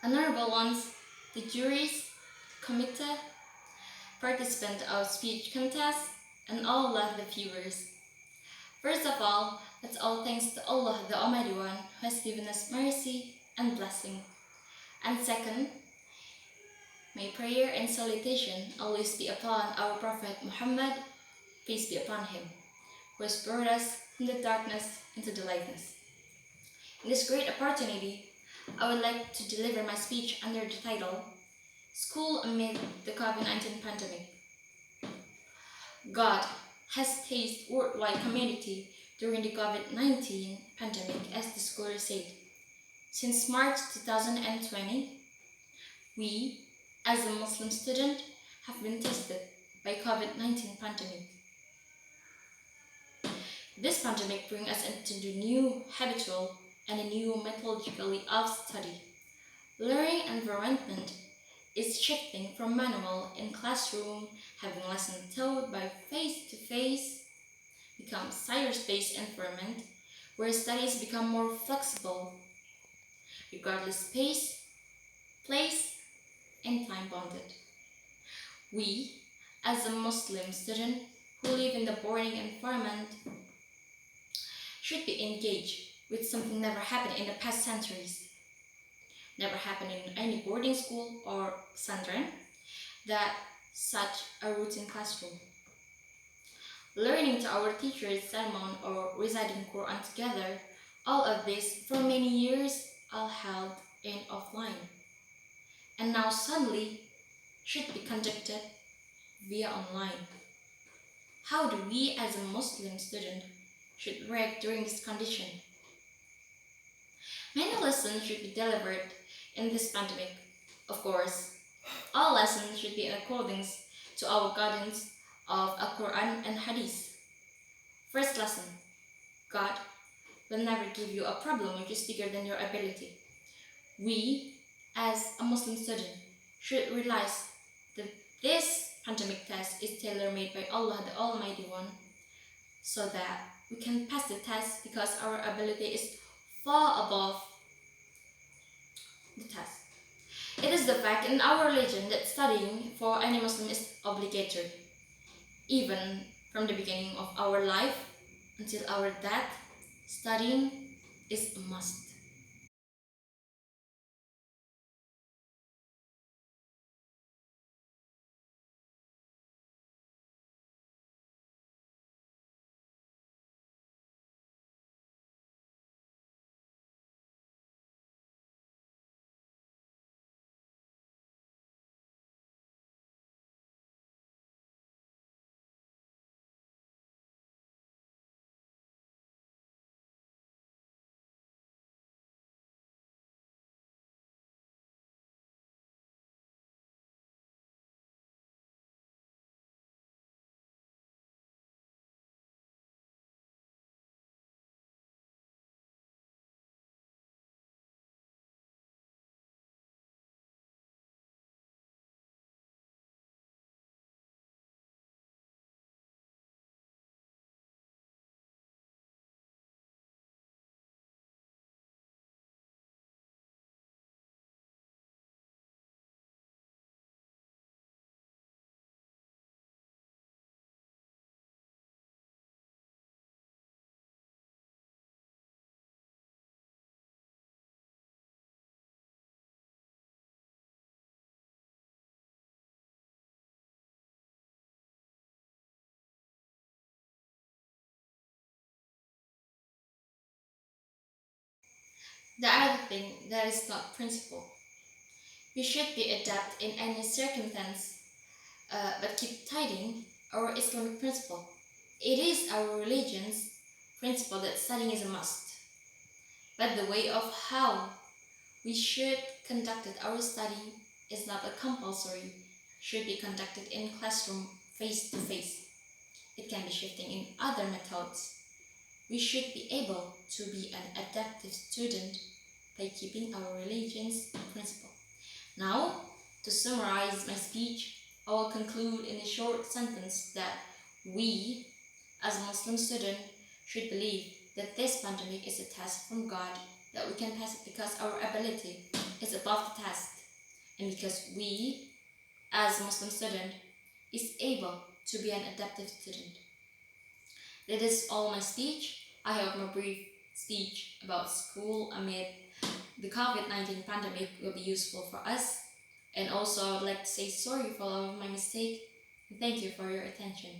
Honorable ones, the juries, committee, participants of speech contest, and all of the viewers. First of all, let's all thanks to Allah, the Almighty One, who has given us mercy and blessing. And second, may prayer and salutation always be upon our Prophet Muhammad, peace be upon him, who has brought us from the darkness into the lightness. In this great opportunity, I would like to deliver my speech under the title, School Amid the Covid-19 Pandemic. God has faced worldwide community during the Covid-19 pandemic, as the scholar said. Since March 2020, we, as a Muslim student, have been tested by Covid-19 pandemic. This pandemic brings us into the new habitual and a new methodologically of study. Learning environment is shifting from manual in classroom, having lessons taught by face-to-face, becomes cyberspace environment where studies become more flexible, regardless space, place, and time bounded. We, as a Muslim student who live in the boarding environment, should be engaged with something never happened in the past centuries. Never happened in any boarding school or center, that such a routine classroom. Learning to our teacher's sermon or reciting Quran together, all of this for many years all held in offline. And now suddenly should be conducted via online. How do we as a Muslim student should react during this condition? Many lessons should be delivered in this pandemic. Of course, all lessons should be in accordance to our guidance of Al-Quran and Hadith. First lesson, God will never give you a problem which is bigger than your ability. We, as a Muslim student, should realize that this pandemic test is tailor-made by Allah, the Almighty One, so that we can pass the test because our ability is far above the test. It is the fact in our religion that studying for any Muslim is obligatory. Even from the beginning of our life until our death, studying is a must. The other thing that is not principle. We should be adept in any circumstance, but keep tidying our Islamic principle. It is our religion's principle that studying is a must. But the way of how we should conduct our study is not a compulsory, should be conducted in classroom face to face. It can be shifting in other methods. We should be able to be an adaptive student by keeping our religion's principle. Now, to summarize my speech, I will conclude in a short sentence that we, as Muslim students, should believe that this pandemic is a test from God, that we can pass it because our ability is above the test, and because we, as a Muslim student, is able to be an adaptive student. That is all my speech. I hope my brief speech about school amid the COVID-19 pandemic will be useful for us. And also, I would like to say sorry for all of my mistakes. Thank you for your attention.